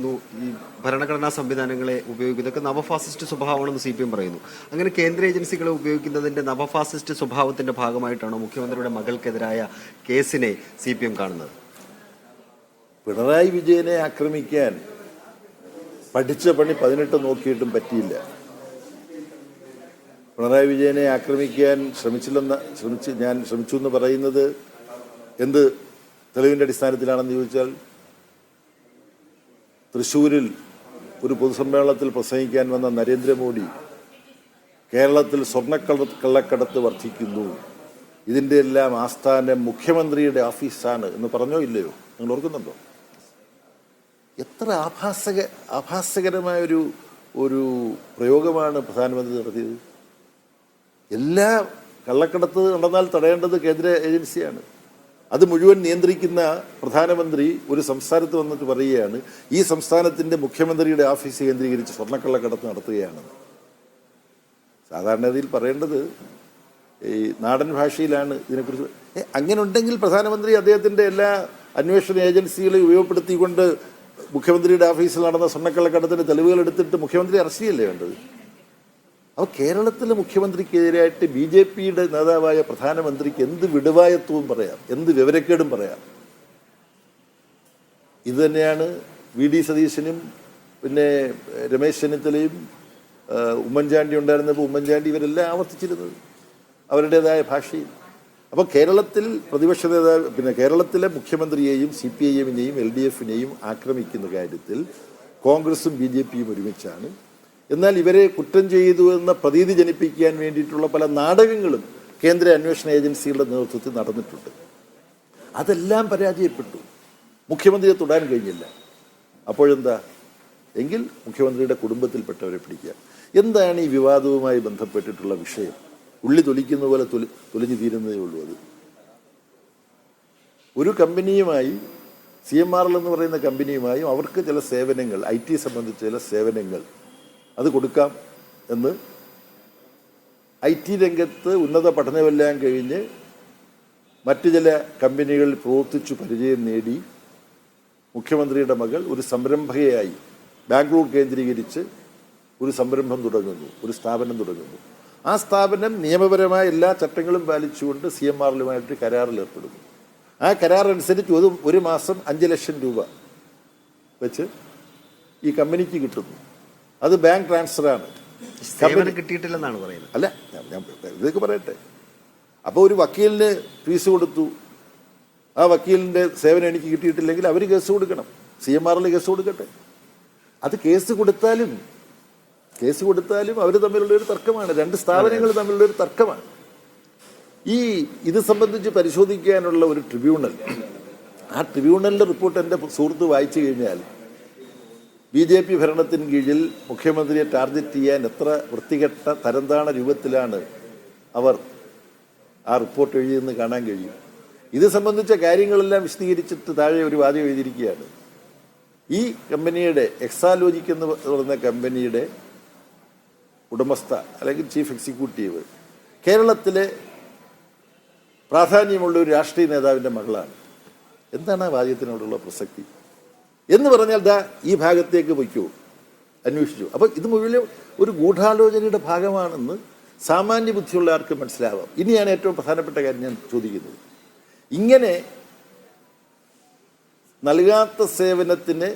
ഈ ഭരണഘടനാ സംവിധാനങ്ങളെ ഉപയോഗിക്കുന്നതൊക്കെ നവഫാസിസ്റ്റ് സ്വഭാവമാണെന്ന് CPM പറയുന്നു. അങ്ങനെ കേന്ദ്ര ഏജൻസികളെ ഉപയോഗിക്കുന്നതിന്റെ നവഫാസിസ്റ്റ് സ്വഭാവത്തിന്റെ ഭാഗമായിട്ടാണോ മുഖ്യമന്ത്രിയുടെ മകൾക്കെതിരായ കേസിനെ CPM കാണുന്നത്? പിണറായി വിജയനെ ആക്രമിക്കാൻ പഠിച്ച പണി 18 നോക്കിയിട്ടും പറ്റിയില്ല. പിണറായി വിജയനെ ആക്രമിക്കാൻ ഞാൻ ശ്രമിച്ചു എന്ന് പറയുന്നത് എന്ത് തെളിവിൻ്റെ അടിസ്ഥാനത്തിലാണെന്ന് ചോദിച്ചാൽ, തൃശ്ശൂരിൽ ഒരു പൊതുസമ്മേളനത്തിൽ പ്രസംഗിക്കാൻ വന്ന നരേന്ദ്രമോദി കേരളത്തിൽ സ്വർണ്ണക്കള്ളക്കടത്ത് വർദ്ധിക്കുന്നു, ഇതിൻ്റെ എല്ലാം ആസ്ഥാനം മുഖ്യമന്ത്രിയുടെ ഓഫീസാണ് എന്ന് പറഞ്ഞോ ഇല്ലയോ? നിങ്ങൾ ഓർക്കുന്നുണ്ടോ? എത്ര ആഭാസകരമായൊരു പ്രയോഗമാണ് പ്രധാനമന്ത്രി നടത്തിയത്. എല്ലാ കള്ളക്കടത്ത് നടന്നാൽ തടയേണ്ടത് കേന്ദ്ര ഏജൻസിയാണ്. അത് മുഴുവൻ നിയന്ത്രിക്കുന്ന പ്രധാനമന്ത്രി ഒരു സംസ്ഥാനത്ത് വന്നിട്ട് പറയുകയാണ് ഈ സംസ്ഥാനത്തിൻ്റെ മുഖ്യമന്ത്രിയുടെ ഓഫീസ് കേന്ദ്രീകരിച്ച് സ്വർണ്ണക്കള്ളക്കടത്ത് നടത്തുകയാണ്. സാധാരണഗതിയിൽ പറയേണ്ടത് ഈ നാടൻ ഭാഷയിലാണ് ഇതിനെക്കുറിച്ച്. അങ്ങനെ ഉണ്ടെങ്കിൽ പ്രധാനമന്ത്രി അദ്ദേഹത്തിൻ്റെ എല്ലാ അന്വേഷണ ഏജൻസികളെയും ഉപയോഗപ്പെടുത്തിക്കൊണ്ട് മുഖ്യമന്ത്രിയുടെ ഓഫീസിൽ നടന്ന സ്വർണ്ണക്കള്ളക്കടത്തിൻ്റെ തെളിവുകൾ എടുത്തിട്ട് മുഖ്യമന്ത്രി അറസ്റ്റ് ചെയ്യല്ലേ വേണ്ടത്? അപ്പോൾ കേരളത്തിലെ മുഖ്യമന്ത്രിക്കെതിരായിട്ട് BJPയുടെ നേതാവായ പ്രധാനമന്ത്രിക്ക് എന്ത് വിടുവായത്വവും പറയാം, എന്ത് വിവരക്കേടും പറയാം. ഇത് തന്നെയാണ് VD സതീശനും പിന്നെ രമേശ് ചെന്നിത്തലയും ഉമ്മൻചാണ്ടി ഉണ്ടായിരുന്നപ്പോൾ ഉമ്മൻചാണ്ടി ഇവരെല്ലാം ആവർത്തിച്ചിരുന്നത് അവരുടേതായ ഭാഷയിൽ. അപ്പോൾ കേരളത്തിൽ പ്രതിപക്ഷ നേതാവ് പിന്നെ കേരളത്തിലെ മുഖ്യമന്ത്രിയെയും CPIMനെയും LDFനെയും ആക്രമിക്കുന്ന കാര്യത്തിൽ കോൺഗ്രസും BJPയും ഒരുമിച്ചാണ്. എന്നാൽ ഇവരെ കുറ്റം ചെയ്തു എന്ന പ്രതീതി ജനിപ്പിക്കാൻ വേണ്ടിയിട്ടുള്ള പല നാടകങ്ങളും കേന്ദ്ര അന്വേഷണ ഏജൻസികളുടെ നേതൃത്വത്തിൽ നടന്നിട്ടുണ്ട്. അതെല്ലാം പരാജയപ്പെട്ടു. മുഖ്യമന്ത്രിയെ തൊടാൻ കഴിഞ്ഞില്ല. അപ്പോഴെന്താ? എങ്കിൽ മുഖ്യമന്ത്രിയുടെ കുടുംബത്തിൽപ്പെട്ടവരെ പിടിക്കുക. എന്താണ് ഈ വിവാദവുമായി ബന്ധപ്പെട്ടിട്ടുള്ള വിഷയം? ഉള്ളി തൊലിക്കുന്ന പോലെ തൊലിഞ്ഞു തീരുന്നതേ ഉള്ളൂ. അത് ഒരു കമ്പനിയുമായി CMRL എന്ന് പറയുന്ന കമ്പനിയുമായും അവർക്ക് ചില സേവനങ്ങൾ, IT സംബന്ധിച്ച ചില സേവനങ്ങൾ അത് കൊടുക്കാം എന്ന് IT രംഗത്ത് ഉന്നത പഠനമെല്ലാം കഴിഞ്ഞ് മറ്റ് ചില കമ്പനികളിൽ പ്രവർത്തിച്ചു പരിചയം നേടി മുഖ്യമന്ത്രിയുടെ മകൾ ഒരു സംരംഭകയായി ബാംഗ്ലൂർ കേന്ദ്രീകരിച്ച് ഒരു സംരംഭം തുടങ്ങുന്നു, ഒരു സ്ഥാപനം തുടങ്ങുന്നു. ആ സ്ഥാപനം നിയമപരമായ എല്ലാ ചട്ടങ്ങളും പാലിച്ചുകൊണ്ട് CMRLുമായിട്ട് കരാറിൽ ഏർപ്പെടുന്നു. ആ കരാറനുസരിച്ച് ഒരു മാസം 5 ലക്ഷം രൂപ വെച്ച് ഈ കമ്പനിക്ക് കിട്ടുന്നു. അത് ബാങ്ക് ട്രാൻസ്ഫറാണ്. കിട്ടിയിട്ടില്ലെന്നാണ് പറയുന്നത്. അല്ല, ഞാൻ ഇതൊക്കെ പറയട്ടെ. അപ്പോൾ ഒരു വക്കീലിന് ഫീസ് കൊടുത്തു, ആ വക്കീലിൻ്റെ സേവനം എനിക്ക് കിട്ടിയിട്ടില്ലെങ്കിൽ അവർ കേസ് കൊടുക്കണം, CMRL കേസ് കൊടുക്കട്ടെ. അത് കേസ് കൊടുത്താലും അവർ തമ്മിലുള്ളൊരു തർക്കമാണ്, രണ്ട് സ്ഥാപനങ്ങൾ തമ്മിലുള്ളൊരു തർക്കമാണ്. ഇത് സംബന്ധിച്ച് പരിശോധിക്കാനുള്ള ഒരു ട്രിബ്യൂണൽ, ആ ട്രിബ്യൂണലിൻ്റെ റിപ്പോർട്ട് എൻ്റെ സുഹൃത്ത് വായിച്ചു കഴിഞ്ഞാൽ BJP ഭരണത്തിന് കീഴിൽ മുഖ്യമന്ത്രിയെ ടാർഗറ്റ് ചെയ്യാൻ എത്ര വൃത്തികെട്ട തരംതാണ രൂപത്തിലാണ് അവർ ആ റിപ്പോർട്ട് എഴുതിയെന്ന് കാണാൻ കഴിയും. ഇത് സംബന്ധിച്ച കാര്യങ്ങളെല്ലാം വിശദീകരിച്ചിട്ട് താഴെ ഒരു വാദ്യം എഴുതിയിരിക്കുകയാണ്. ഈ കമ്പനിയുടെ എക്സാലോജിക് എന്ന് പറയുന്ന കമ്പനിയുടെ ഉടമസ്ഥ അല്ലെങ്കിൽ ചീഫ് എക്സിക്യൂട്ടീവ് കേരളത്തിലെ പ്രാധാന്യമുള്ള ഒരു രാഷ്ട്രീയ നേതാവിൻ്റെ മകളാണ്. എന്താണ് ആ വാദ്യത്തിനോടുള്ള പ്രസക്തി എന്ന് പറഞ്ഞാൽ ഈ ഭാഗത്തേക്ക് വയ്ക്കൂ, അന്വേഷിച്ചു. അപ്പോൾ ഇത് മുഴുവൻ ഒരു ഗൂഢാലോചനയുടെ ഭാഗമാണെന്ന് സാമാന്യ ബുദ്ധിയുള്ള ആർക്ക് മനസ്സിലാവാം. ഇനിയാണ് ഏറ്റവും പ്രധാനപ്പെട്ട കാര്യം ഞാൻ ചോദിക്കുന്നത്. ഇങ്ങനെ നൽകാത്ത സേവനത്തിന്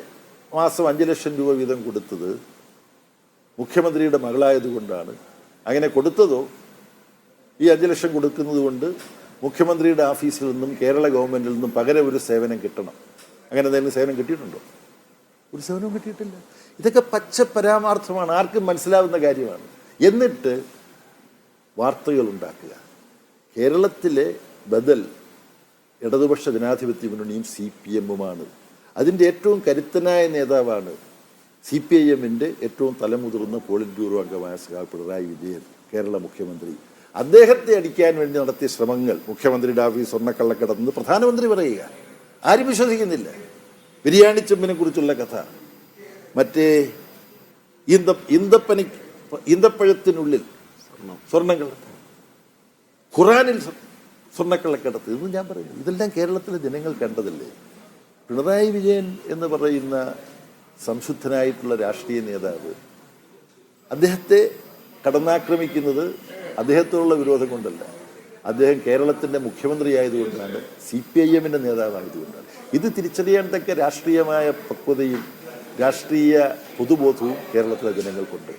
മാസം 5 ലക്ഷം രൂപ വീതം കൊടുത്തത് മുഖ്യമന്ത്രിയുടെ മകളായതുകൊണ്ടാണ്. അങ്ങനെ കൊടുത്തതോ ഈ 5 ലക്ഷം കൊടുക്കുന്നത് കൊണ്ട് മുഖ്യമന്ത്രിയുടെ ഓഫീസിൽ നിന്നും കേരള ഗവൺമെൻറ്റിൽ നിന്നും പകരം ഒരു സേവനം കിട്ടണം, അങ്ങനെ എന്തെങ്കിലും സേവനം കിട്ടിയിട്ടുണ്ടോ? ഒരു സേവനവും കിട്ടിയിട്ടില്ല. ഇതൊക്കെ പച്ച പരാമാർത്ഥമാണ്, ആർക്കും മനസ്സിലാവുന്ന കാര്യമാണ്. എന്നിട്ട് വാർത്തകൾ ഉണ്ടാക്കുക. കേരളത്തിലെ ബദൽ ഇടതുപക്ഷ ജനാധിപത്യ മുന്നണിയും CPMുമാണ്. അതിൻ്റെ ഏറ്റവും കരുത്തനായ നേതാവാണ് CPIMൻ്റെ ഏറ്റവും തലമുതിർന്ന പോളിറ്റ് ബ്യൂറോ അംഗമായ പിണറായി വിജയൻ, കേരള മുഖ്യമന്ത്രി. അദ്ദേഹത്തെ അടിക്കാൻ വേണ്ടി നടത്തിയ ശ്രമങ്ങൾ, മുഖ്യമന്ത്രിയുടെ ഓഫീസ് സ്വർണ്ണക്കള്ളക്കടത്ത് പ്രധാനമന്ത്രി പറയുക, ആരും വിശ്വസിക്കുന്നില്ല. ബിരിയാണി ചെമ്പിനെ കുറിച്ചുള്ള കഥ, മറ്റേ ഈന്തപ്പഴത്തിനുള്ളിൽ സ്വർണ്ണക്കള്ളത്ത്, ഖുറാനിൽ സ്വർണ്ണക്കള്ളക്കടത്ത്, ഇതൊന്നും ഞാൻ പറയുന്നു. ഇതെല്ലാം കേരളത്തിലെ ജനങ്ങൾ കണ്ടതല്ലേ. പിണറായി വിജയൻ എന്ന് പറയുന്ന സംശുദ്ധനായിട്ടുള്ള രാഷ്ട്രീയ നേതാവ് അദ്ദേഹത്തെ കടന്നാക്രമിക്കുന്നത് അദ്ദേഹത്തോടുള്ള വിരോധം കൊണ്ടല്ല, അദ്ദേഹം കേരളത്തിൻ്റെ മുഖ്യമന്ത്രിയായതുകൊണ്ടാണ്, CPIM-ൻ്റെ നേതാവായതുകൊണ്ടാണ്. ഇത് തിരിച്ചറിയാൻ തക്ക രാഷ്ട്രീയമായ പക്വതയും രാഷ്ട്രീയ പൊതുബോധവും കേരളത്തിലെ ജനങ്ങൾക്കുണ്ട്.